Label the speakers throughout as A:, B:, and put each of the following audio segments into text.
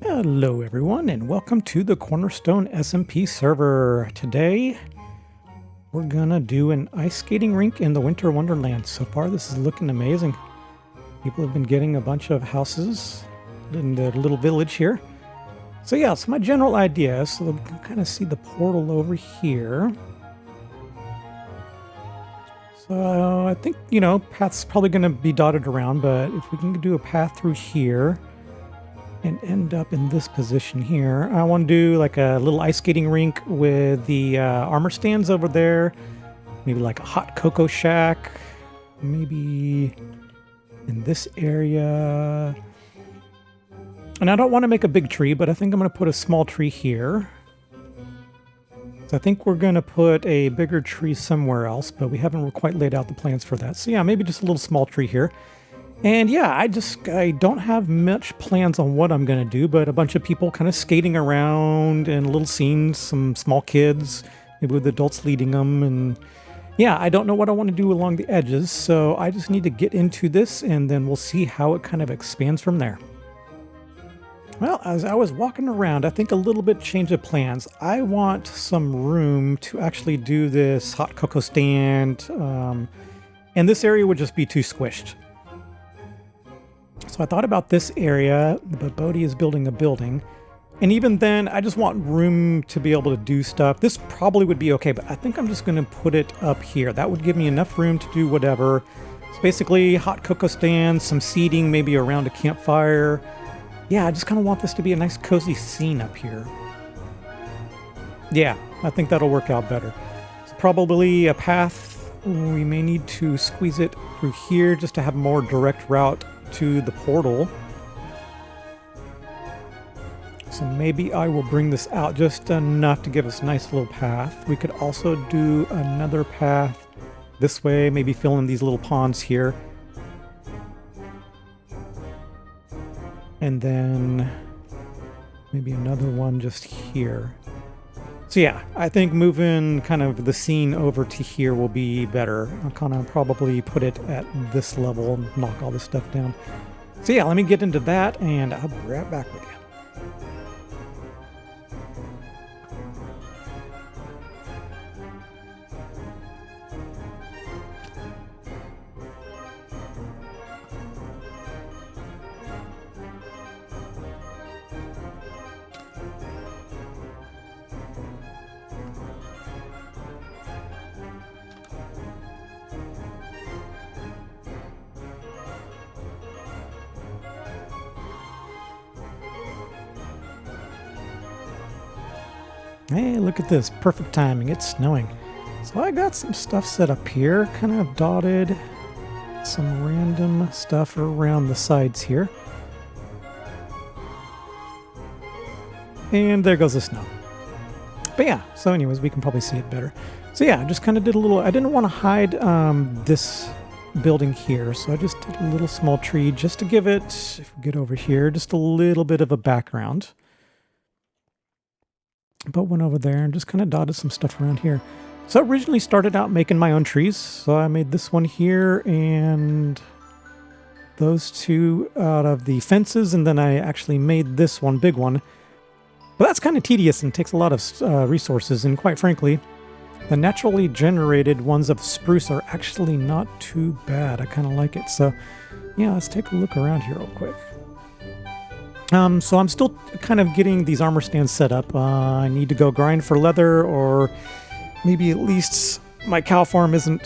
A: Hello everyone and welcome to the Cornerstone SMP server. Today we're gonna do an ice skating rink in the Winter Wonderland. So far this is looking amazing. People have been getting a bunch of houses in the little village here. So yeah, it's my general idea. So we can kind of see the portal over here. So I think, path's probably gonna be dotted around, but if we can do a path through here and end up in this position here. I want to do like a little ice skating rink with the armor stands over there. Maybe like a hot cocoa shack. Maybe in this area. And I don't want to make a big tree, but I think I'm going to put a small tree here. So I think we're going to put a bigger tree somewhere else, but we haven't quite laid out the plans for that. So yeah, maybe just a little small tree here. And yeah, I don't have much plans on what I'm going to do, but a bunch of people kind of skating around and little scenes, some small kids, maybe with adults leading them. And yeah, I don't know what I want to do along the edges, so I just need to get into this and then we'll see how it kind of expands from there. Well, as I was walking around, I think a little bit change of plans. I want some room to actually do this hot cocoa stand, and this area would just be too squished. So I thought about this area, but Bodhi is building a building. And even then, I just want room to be able to do stuff. This probably would be okay, but I think I'm just going to put it up here. That would give me enough room to do whatever. It's basically hot cocoa stand, some seating, maybe around a campfire. Yeah, I just kind of want this to be a nice cozy scene up here. Yeah, I think that'll work out better. It's probably a path. We may need to squeeze it through here just to have a more direct route to the portal. So maybe I will bring this out just enough to give us a nice little path. We could also do another path this way, maybe fill in these little ponds here. And then maybe another one just here. So yeah, I think moving kind of the scene over to here will be better. I'll kind of probably put it at this level and knock all this stuff down. So yeah, let me get into that and I'll be right back with you. Hey, look at this. Perfect timing. It's snowing. So I got some stuff set up here, kind of dotted some random stuff around the sides here. And there goes the snow. But yeah, so anyways, we can probably see it better. So yeah, I just kind of did a little, I didn't want to hide this building here, so I just did a little small tree just to give it, if we get over here, just a little bit of a background. But went over there and just kind of dotted some stuff around here. So I originally started out making my own trees. So I made this one here and those two out of the fences. And then I actually made this one, big one. But that's kind of tedious and takes a lot of resources. And quite frankly, the naturally generated ones of spruce are actually not too bad. I kind of like it. So yeah, let's take a look around here real quick. So I'm still kind of getting these armor stands set up. I need to go grind for leather, or maybe at least my cow farm isn't,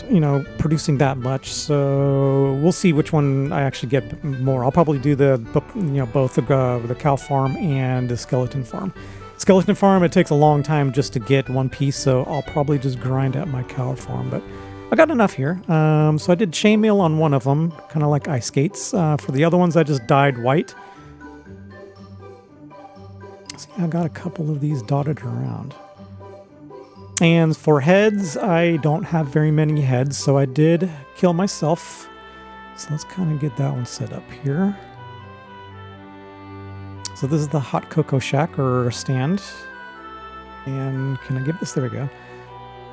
A: producing that much. So we'll see which one I actually get more. I'll probably do both the cow farm and the skeleton farm. Skeleton farm, it takes a long time just to get one piece, so I'll probably just grind at my cow farm. But I got enough here. So I did chainmail on one of them, kind of like ice skates. For the other ones, I just dyed white. See, I got a couple of these dotted around. And for heads, I don't have very many heads, so I did kill myself. So let's kind of get that one set up here. So this is the hot cocoa shack or stand. And can I get this? There we go.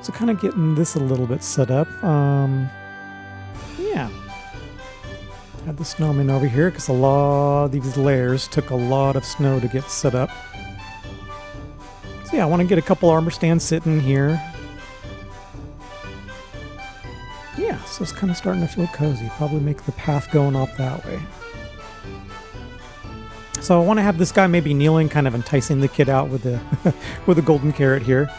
A: So kind of getting this a little bit set up. Yeah. have the snowman over here because a lot of these layers took a lot of snow to get set up. So yeah, I want to get a couple armor stands sitting here. Yeah, so it's kind of starting to feel cozy. Probably make the path going up that way. So I want to have this guy maybe kneeling, kind of enticing the kid out with the with a golden carrot here.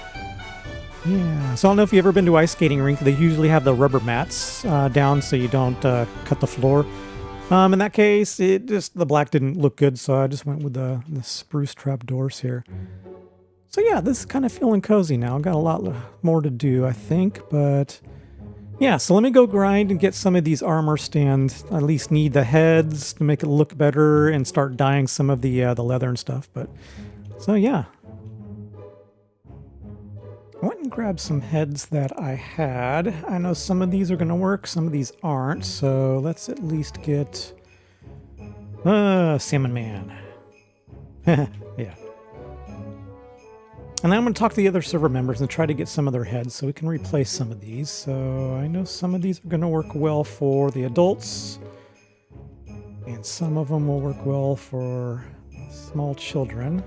A: Yeah, so I don't know if you've ever been to Ice Skating Rink. They usually have the rubber mats down so you don't cut the floor. In that case, the black didn't look good, so I just went with the spruce trapdoors here. So yeah, this is kind of feeling cozy now. Got a lot more to do, I think, but yeah, so let me go grind and get some of these armor stands. I at least need the heads to make it look better and start dyeing some of the leather and stuff. But so yeah. I went and grabbed some heads that I had. I know some of these are going to work, some of these aren't. So let's at least get Salmon Man. Yeah. And then I'm going to talk to the other server members and try to get some of their heads so we can replace some of these. So I know some of these are going to work well for the adults. And some of them will work well for small children.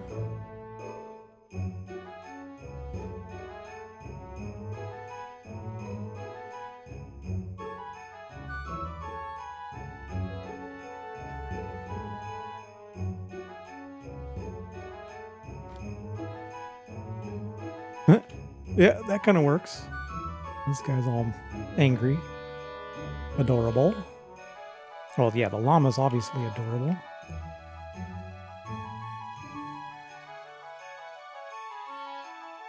A: Yeah, that kind of works. This guy's all angry. Adorable. Well, yeah, the llama's obviously adorable.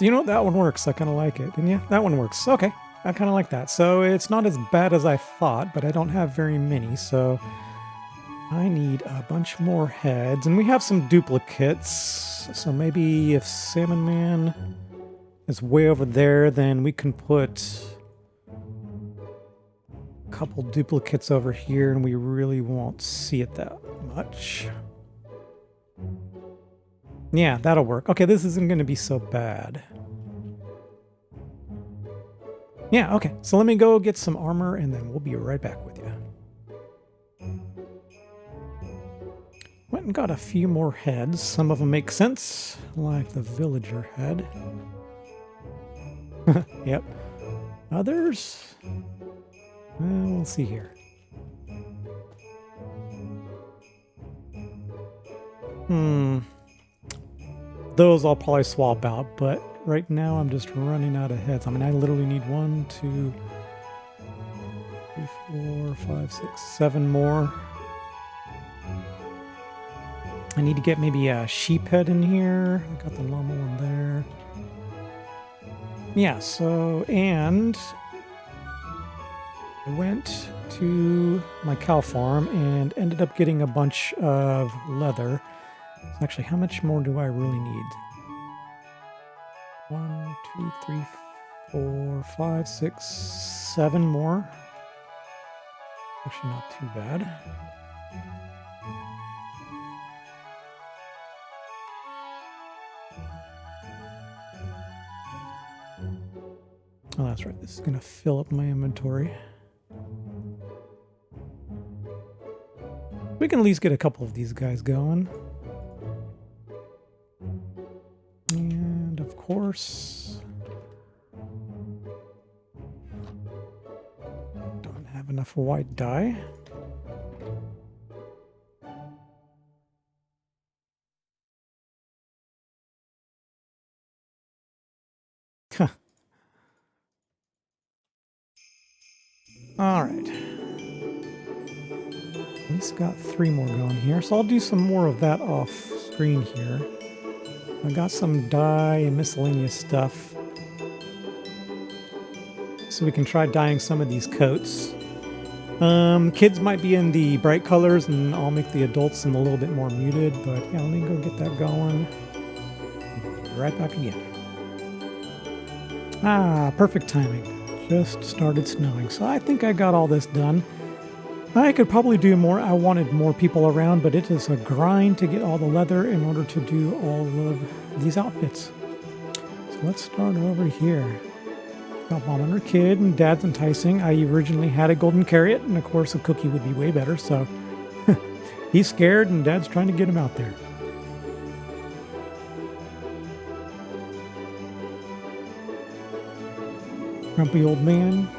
A: You know, that one works. I kind of like it. And yeah, that one works. Okay, I kind of like that. So it's not as bad as I thought, but I don't have very many, so I need a bunch more heads. And we have some duplicates, so maybe if Salmon Man is way over there, then we can put a couple duplicates over here and we really won't see it that much. Yeah, that'll work. Okay, this isn't going to be so bad. Yeah, okay. So let me go get some armor and then we'll be right back with you. Went and got a few more heads. Some of them make sense, like the villager head. Yep. Others? Well, we'll see here. Those I'll probably swap out, but right now I'm just running out of heads. I mean, I literally need 1, 2, 3, 4, 5, 6, 7 more. I need to get maybe a sheep head in here. I got the llama one there. Yeah, so, and I went to my cow farm and ended up getting a bunch of leather. So actually, how much more do I really need? 1, 2, 3, 4, 5, 6, 7 more. Actually, not too bad. Oh, that's right. This is going to fill up my inventory. We can at least get a couple of these guys going. And of course, don't have enough white dye. All right. At least got 3 more going here, so I'll do some more of that off screen here. I got some dye and miscellaneous stuff, so we can try dyeing some of these coats. Kids might be in the bright colors, and I'll make the adults in a little bit more muted. But yeah, let me go get that going. Be right back again. Ah, perfect timing. Just started snowing, so I think I got all this done. I could probably do more. I wanted more people around, but it is a grind to get all the leather in order to do all of these outfits. So let's start over here. Got mom and her kid, and dad's enticing. I originally had a golden carrot, and of course a cookie would be way better, so He's scared and Dad's trying to get him out there. Grumpy old man.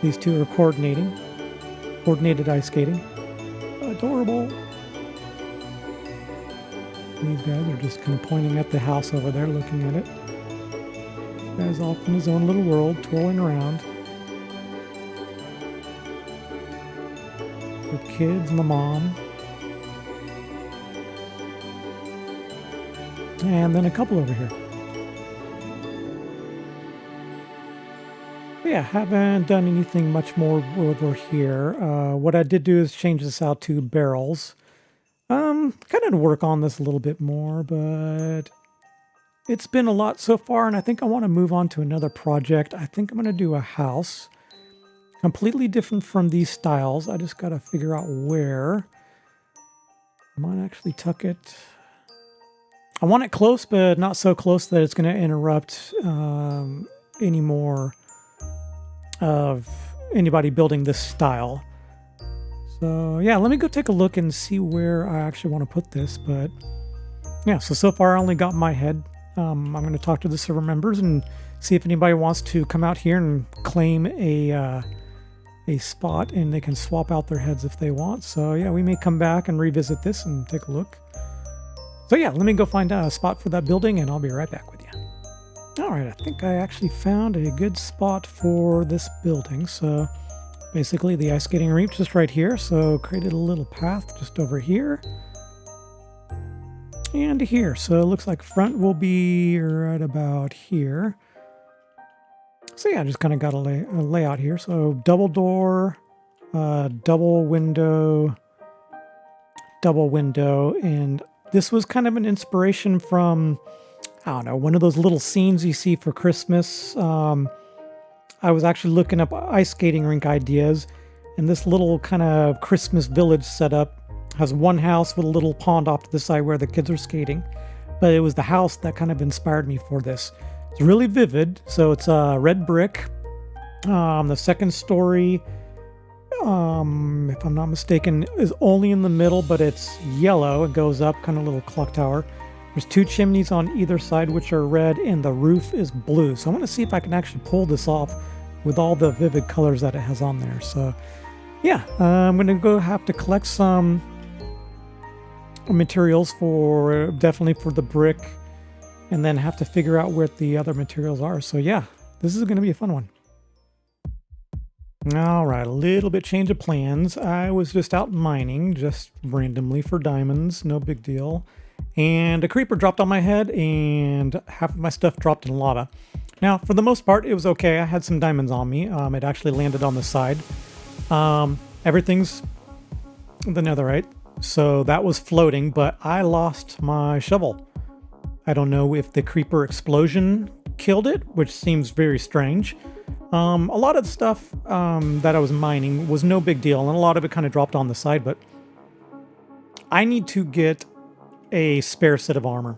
A: These two are coordinated ice skating. Adorable. These guys are just kind of pointing at the house over there, looking at it. Guy's off in his own little world, twirling around. The kids and the mom. And then a couple over here. Yeah, haven't done anything much more over here. What I did do is change this out to barrels. Kind of work on this a little bit more, but it's been a lot so far, and I think I want to move on to another project. I think I'm going to do a house. Completely different from these styles. I just got to figure out where. I might actually tuck it. I want it close, but not so close that it's going to interrupt any more of anybody building this style. So yeah, let me go take a look and see where I actually want to put this. But yeah, so far I only got my head. I'm going to talk to the server members and see if anybody wants to come out here and claim a spot, and they can swap out their heads if they want. So yeah, we may come back and revisit this and take a look. So yeah, let me go find a spot for that building and I'll be right back with you. All right, I think I actually found a good spot for this building. So basically the ice skating rink just right here. So created a little path just over here and here. So it looks like front will be right about here. So yeah, I just kind of got a layout here. So double door, double window, and this was kind of an inspiration from, I don't know, one of those little scenes you see for Christmas. I was actually looking up ice skating rink ideas, and this little kind of Christmas village setup has one house with a little pond off to the side where the kids are skating. But it was the house that kind of inspired me for this. It's really vivid. So it's red brick. The second story, if I'm not mistaken, is only in the middle, but it's yellow. It goes up, kind of little clock tower. There's two chimneys on either side, which are red, and the roof is blue. So I want to see if I can actually pull this off with all the vivid colors that it has on there. So yeah, I'm going to have to collect some materials definitely for the brick, and then have to figure out where the other materials are. So yeah, this is going to be a fun one. All right, a little bit change of plans. I was just out mining, just randomly for diamonds, no big deal. And a creeper dropped on my head, and half of my stuff dropped in lava. Now, for the most part, it was okay. I had some diamonds on me. It actually landed on the side. Everything's the netherite, so that was floating, but I lost my shovel. I don't know if the creeper explosion killed it, which seems very strange. A lot of the stuff that I was mining was no big deal, and a lot of it kind of dropped on the side, but I need to get a spare set of armor.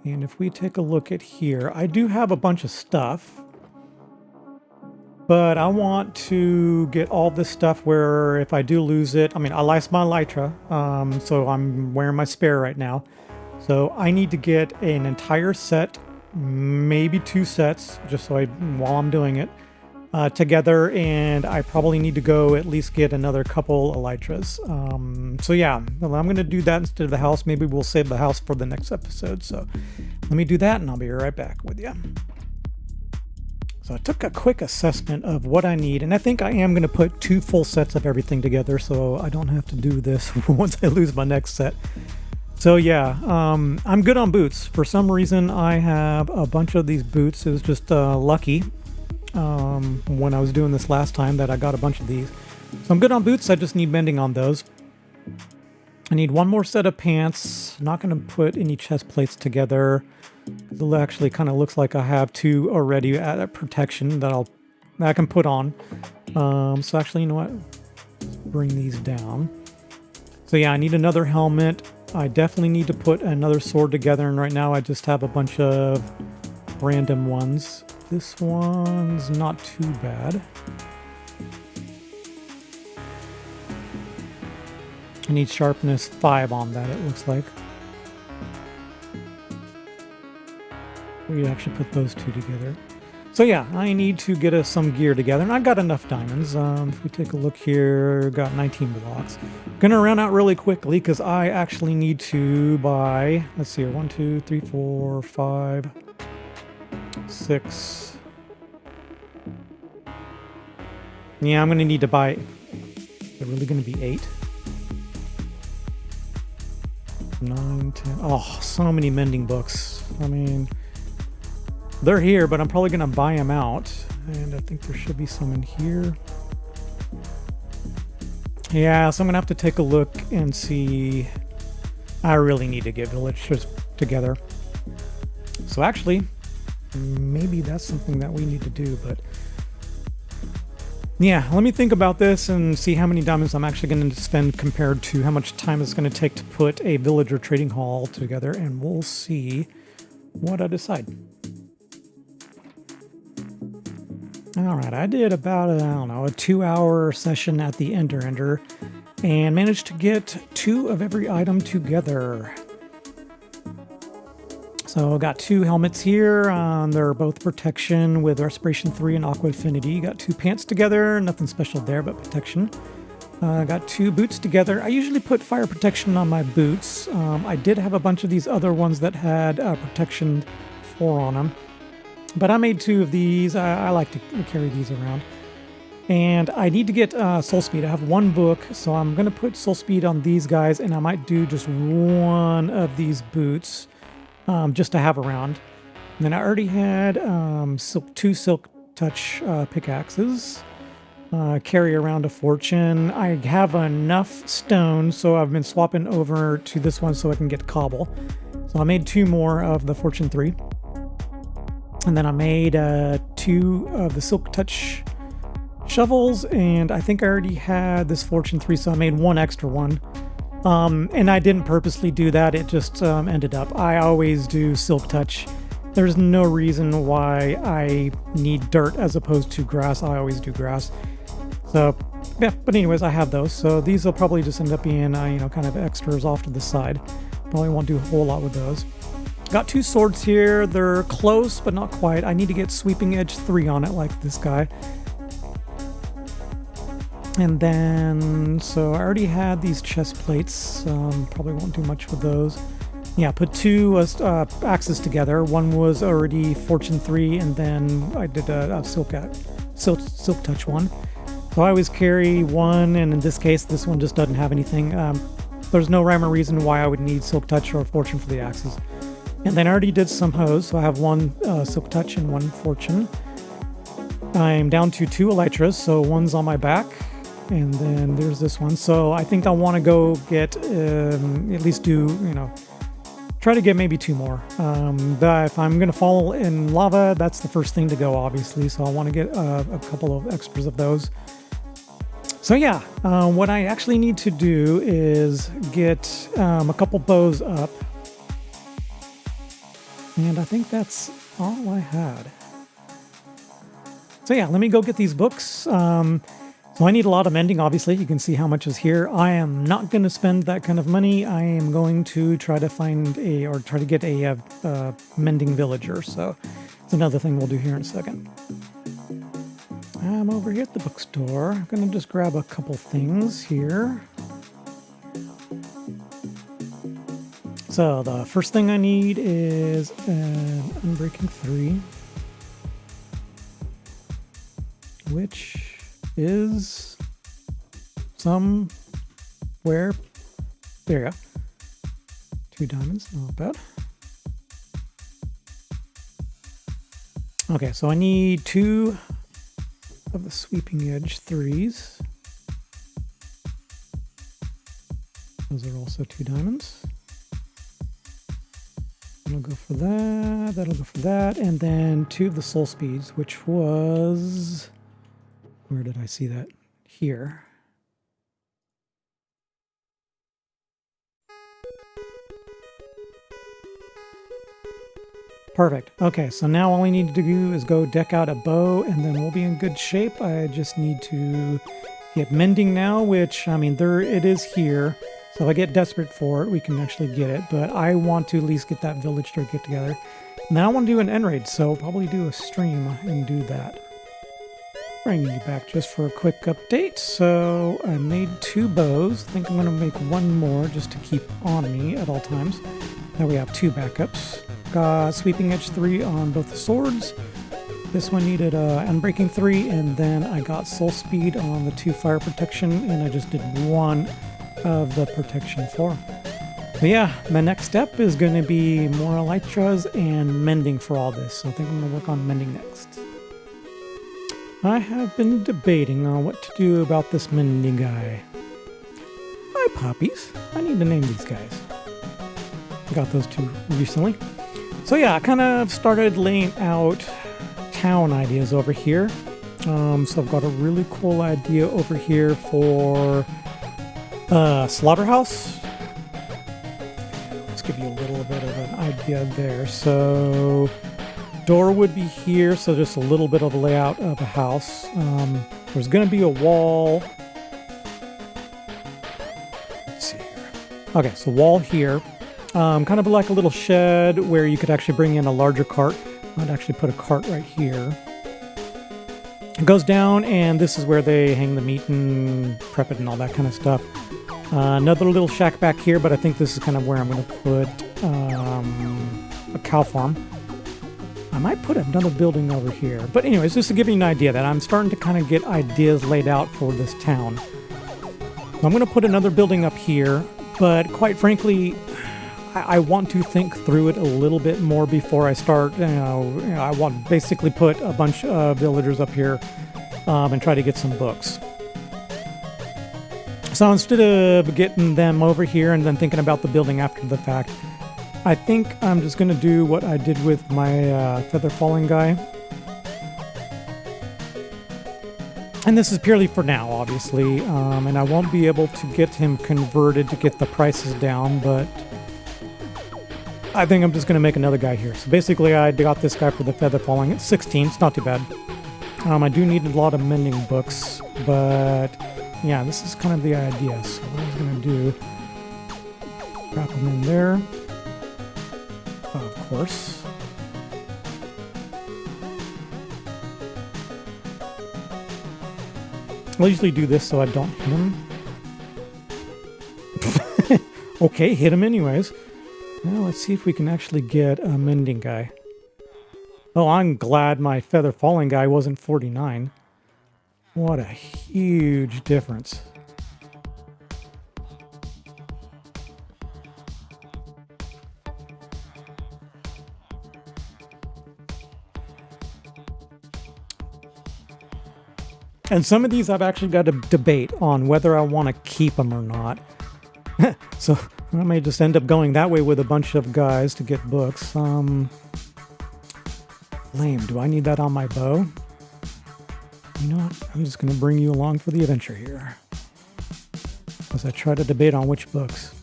A: And if we take a look at here, I do have a bunch of stuff, but I want to get all this stuff where if I do lose it, I mean, I lost my elytra, so I'm wearing my spare right now. So I need to get an entire set, maybe 2 sets, just so while I'm doing it, together, and I probably need to go at least get another couple elytras. So yeah, well, I'm going to do that instead of the house. Maybe we'll save the house for the next episode. So let me do that and I'll be right back with you. So I took a quick assessment of what I need, and I think I am going to put 2 full sets of everything together so I don't have to do this once I lose my next set. So yeah, I'm good on boots. For some reason, I have a bunch of these boots. It was just lucky when I was doing this last time that I got a bunch of these. So I'm good on boots. I just need mending on those. I need 1 more set of pants. I'm not going to put any chest plates together. It actually kind of looks like I have 2 already at protection that I can put on. So actually, you know what? Let's bring these down. So yeah, I need another helmet. I definitely need to put another sword together, and right now I just have a bunch of random ones. This one's not too bad. need sharpness 5 on that, it looks like. We actually put those two together. So yeah, I need to get us some gear together, and I've got enough diamonds. If we take a look here, got 19 blocks. Gonna run out really quickly because I actually need to buy, let's see here, 1, 2, 3, 4, 5, 6. Yeah, I'm gonna need to buy, is it really gonna be 8? 9, 10, oh, so many mending books. I mean, they're here, but I'm probably going to buy them out. And I think there should be some in here. Yeah, so I'm going to have to take a look and see. I really need to get villagers together. So actually, maybe that's something that we need to do. But yeah, let me think about this and see how many diamonds I'm actually going to spend compared to how much time it's going to take to put a villager trading hall together. And we'll see what I decide. All right, I did about, I don't know, a 2-hour session at the Ender and managed to get 2 of every item together. So got 2 helmets here. They're both protection with Respiration 3 and Aqua Affinity. Got 2 pants together, nothing special there, but protection. Got 2 boots together. I usually put fire protection on my boots. I did have a bunch of these other ones that had protection 4 on them. But I made 2 of these. I like to carry these around. And I need to get soul speed. I have 1 book, so I'm going to put soul speed on these guys, and I might do just 1 of these boots just to have around. And then I already had 2 silk touch pickaxes. Carry around a fortune. I have enough stone, so I've been swapping over to this one so I can get cobble. So I made 2 more of the fortune 3. And then I made 2 of the silk touch shovels, and I think I already had this fortune 3, so I made 1 extra one. And I didn't purposely do that, it just ended up. I always do silk touch. There's no reason why I need dirt as opposed to grass. I always do grass. So yeah, but anyways, I have those. So these will probably just end up being kind of extras off to the side. Probably won't do a whole lot with those. Got 2 swords here. They're close, but not quite. I need to get Sweeping Edge 3 on it, like this guy. And then, so I already had these chest plates. Probably won't do much with those. Yeah, put 2 axes together. One was already Fortune 3, and then I did a silk touch one. So I always carry 1, and in this case, this one just doesn't have anything. There's no rhyme or reason why I would need silk touch or fortune for the axes. And then I already did some hose, so I have 1 silk touch and 1 fortune. I'm down to 2 elytras, so one's on my back, and then there's this one. So I think I want to go get, at least do, try to get maybe 2 more. If I'm going to fall in lava, that's the first thing to go, obviously. So I want to get a couple of extras of those. So yeah, what I actually need to do is get a couple bows up. And I think that's all I had. So yeah, let me go get these books. So I need a lot of mending, obviously. You can see how much is here. I am not going to spend that kind of money. I am going to try to find try to get a mending villager. So it's another thing we'll do here in a second. I'm over here at the bookstore. I'm going to just grab a couple things here. So the first thing I need is an Unbreaking 3, which is somewhere. There you go. 2 diamonds, not bad. Okay, so I need 2 of the Sweeping Edge 3s. Those are also 2 diamonds. That'll go for that, that'll go for that, and then 2 of the soul speeds, which was... Where did I see that? Here. Perfect. Okay, so now all I need to do is go deck out a bow, and then we'll be in good shape. I just need to get mending now, which, I mean, it is here. So if I get desperate for it, we can actually get it. But I want to at least get that village to get together. And then I want to do an end raid, so I'll probably do a stream and do that. Bringing you back just for a quick update. So I made 2 bows. I think I'm going to make 1 more just to keep on me at all times. Now we have 2 backups. Got Sweeping Edge 3 on both the swords. This one needed Unbreaking 3, and then I got Soul Speed on the 2 fire protection, and I just did 1 of the protection 4. But yeah, my next step is going to be more elytras and mending for all this. So I think I'm going to work on mending next. I have been debating on what to do about this mending guy. Hi, puppies. I need to name these guys. Got those 2 recently. So yeah, I kind of started laying out town ideas over here. So I've got a really cool idea over here for slaughterhouse. Let's give you a little bit of an idea there. So door would be here, so just a little bit of a layout of a house. There's going to be a wall. Let's see here. Okay, so wall here. Kind of like a little shed where you could actually bring in a larger cart. I'd actually put a cart right here. It goes down, and this is where they hang the meat and prep it and all that kind of stuff. Another little shack back here, but I think this is kind of where I'm going to put a cow farm. I might put another building over here. But anyways, just to give you an idea that I'm starting to kind of get ideas laid out for this town. I'm going to put another building up here, but quite frankly, I want to think through it a little bit more before I start. I want to basically put a bunch of villagers up here and try to get some books. So instead of getting them over here and then thinking about the building after the fact, I think I'm just going to do what I did with my feather falling guy. And this is purely for now, obviously, and I won't be able to get him converted to get the prices down, but I think I'm just going to make another guy here. So basically, I got this guy for the feather falling. It's 16. It's not too bad. I do need a lot of mending books, but yeah, this is kind of the idea. So what I was going to do, wrap them in there. Of course. I'll usually do this so I don't hit him. Okay, hit him anyways. Now let's see if we can actually get a mending guy. Oh, I'm glad my feather falling guy wasn't 49. What a huge difference. And some of these I've actually got a debate on whether I want to keep them or not. So I may just end up going that way with a bunch of guys to get books. Flame, do I need that on my bow? You know what? I'm just going to bring you along for the adventure here, as I try to debate on which books.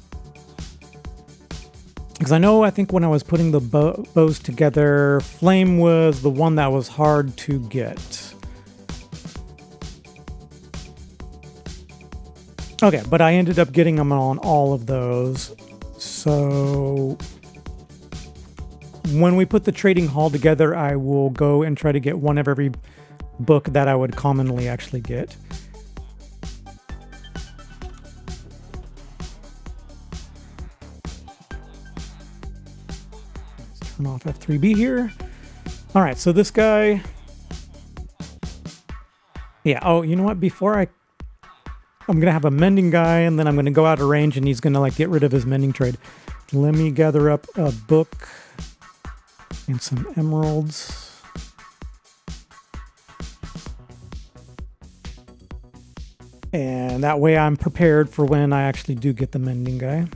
A: Because I think when I was putting the bows together, Flame was the one that was hard to get. Okay, but I ended up getting them on all of those. So when we put the trading hall together, I will go and try to get one of every book that I would commonly actually get. Let's turn off F3B here. All right, so this guy. Yeah, oh, you know what? I'm going to have a mending guy, and then I'm going to go out of range, and he's going to get rid of his mending trade. Let me gather up a book and some emeralds. And that way I'm prepared for when I actually do get the mending guy.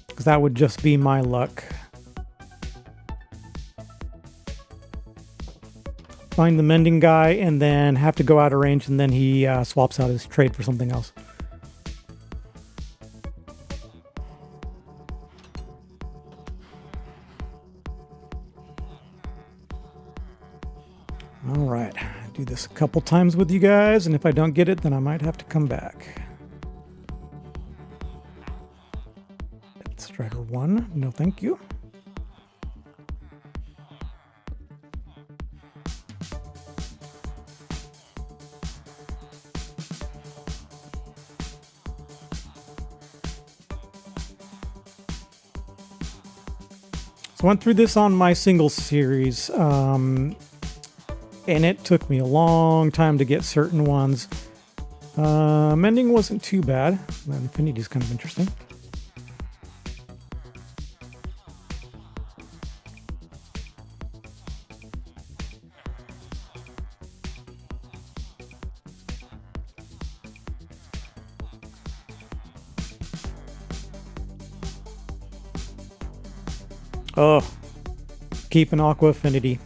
A: Because that would just be my luck. Find the mending guy and then have to go out of range, and then he swaps out his trade for something else. All right, do this a couple times with you guys, and if I don't get it, then I might have to come back. Strider 1. No, thank you. So I went through this on my single series, and it took me a long time to get certain ones. Mending wasn't too bad. That infinity is kind of interesting. Oh, keep an Aqua Affinity.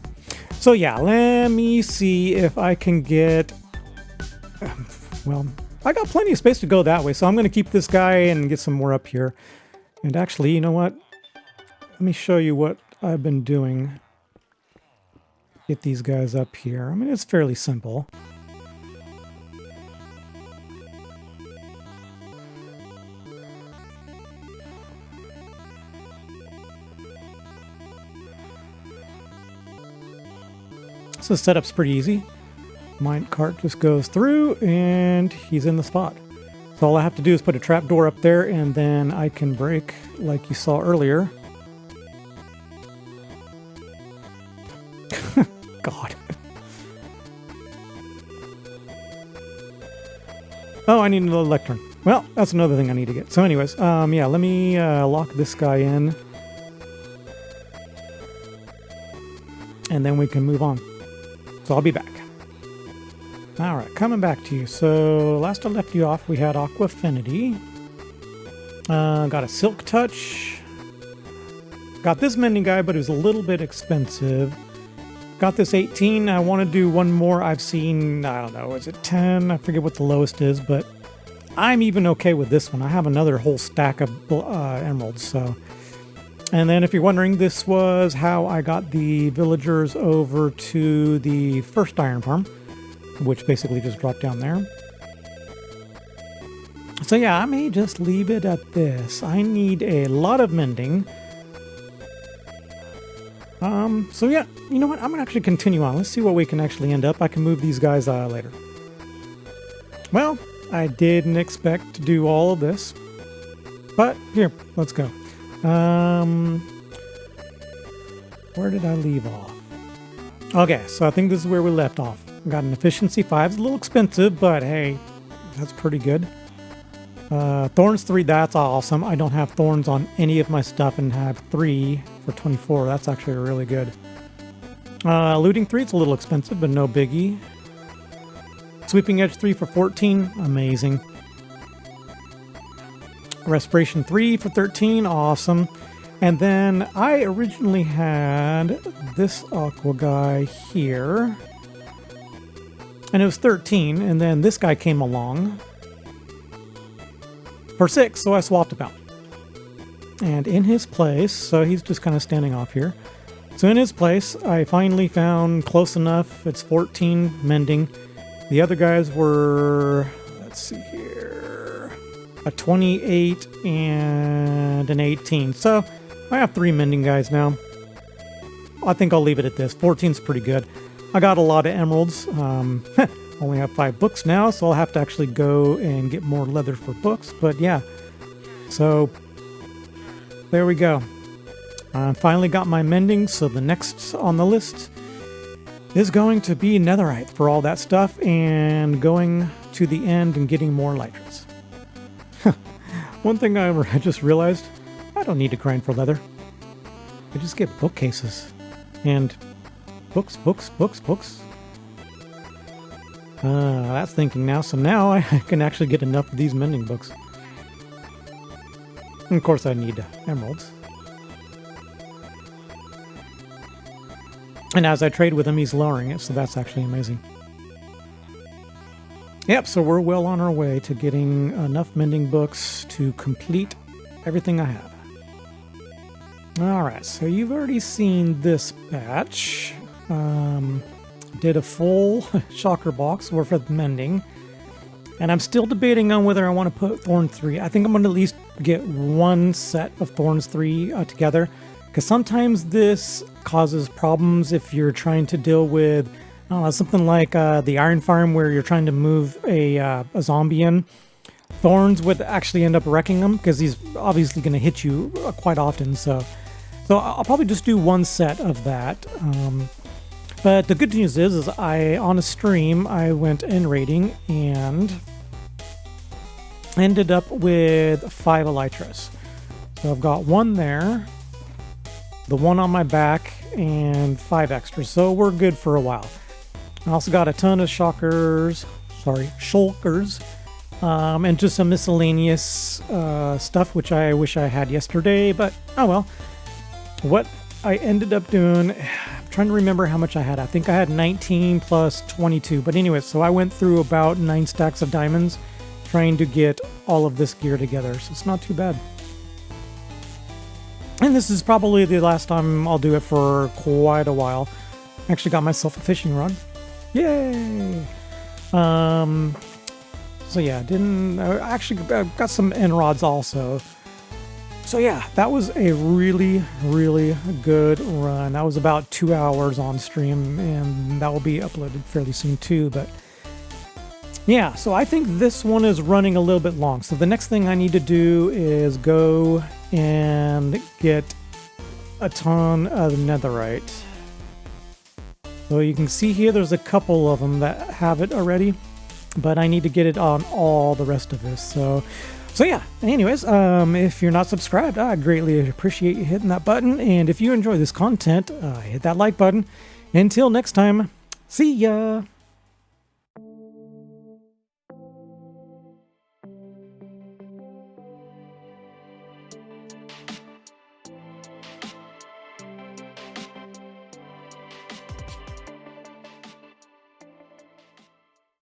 A: So yeah, let me see if I can get... Well, I got plenty of space to go that way, so I'm going to keep this guy and get some more up here. And actually, you know what? Let me show you what I've been doing. Get these guys up here. I mean, it's fairly simple. So the setup's pretty easy. Minecart just goes through and he's in the spot. So all I have to do is put a trapdoor up there and then I can break like you saw earlier. God. Oh, I need another lectern. Well, that's another thing I need to get. So anyways, yeah, let me lock this guy in. And then we can move on. So I'll be back. Alright, coming back to you. So last I left you off, we had Aqua Affinity. Got a Silk Touch. Got this mending guy, but it was a little bit expensive. Got this 18. I want to do one more. I've seen, I don't know, is it 10? I forget what the lowest is, but I'm even okay with this one. I have another whole stack of emeralds, so... And then if you're wondering, this was how I got the villagers over to the first iron farm, which basically just dropped down there. So yeah, I may just leave it at this. I need a lot of mending. So yeah, you know what? I'm gonna actually continue on. Let's see what we can actually end up. I can move these guys later. Well, I didn't expect to do all of this, but here, let's go. Where did I leave off? Okay, so I think this is where we left off. Got an efficiency 5. It's a little expensive, but hey, that's pretty good. Thorns 3, that's awesome. I don't have thorns on any of my stuff and have 3 for 24. That's actually really good. Looting 3, it's a little expensive, but no biggie. Sweeping Edge 3 for 14, amazing. Respiration 3 for 13, awesome. And then I originally had this aqua guy here. And it was 13, and then this guy came along for 6, so I swapped him out. And in his place, so he's just kind of standing off here. So in his place, I finally found close enough. It's 14 mending. The other guys were, let's see here, a 28 and an 18. So I have 3 mending guys now. I think I'll leave it at this. 14's pretty good. I got a lot of emeralds. Only have 5 books now, so I'll have to actually go and get more leather for books. But yeah, so there we go. I finally got my mending, so the next on the list is going to be netherite for all that stuff and going to the end and getting more elytras. One thing I just realized, I don't need to grind for leather. I just get bookcases and books. That's thinking now. So now I can actually get enough of these mending books. And of course I need emeralds. And as I trade with him, he's lowering it, so that's actually amazing. Yep, so we're well on our way to getting enough mending books to complete everything I have. Alright, so you've already seen this batch. Did a full shocker box worth of mending. And I'm still debating on whether I want to put Thorn 3. I think I'm going to at least get one set of thorns 3 together, because sometimes this causes problems if you're trying to deal with, I don't know, something like the iron farm where you're trying to move a zombie in. Thorns would actually end up wrecking him because he's obviously going to hit you quite often. So I'll probably just do one set of that. But the good news is on a stream, I went in raiding and ended up with 5 elytras. So I've got one there, the one on my back, and 5 extras. So we're good for a while. I also got a ton of shulkers, and just some miscellaneous stuff, which I wish I had yesterday, but oh well. What I ended up doing, I'm trying to remember how much I had. I think I had 19 plus 22. But anyway, so I went through about 9 stacks of diamonds trying to get all of this gear together. So it's not too bad. And this is probably the last time I'll do it for quite a while. I actually got myself a fishing rod. Yay! So yeah, I actually got some end rods also. So yeah, that was a really, really good run. That was about 2 hours on stream, and that will be uploaded fairly soon too. But yeah, so I think this one is running a little bit long. So the next thing I need to do is go and get a ton of netherite. So you can see here there's a couple of them that have it already, but I need to get it on all the rest of this. So yeah, anyways, if you're not subscribed, I greatly appreciate you hitting that button. And if you enjoy this content, hit that like button. Until next time, see ya!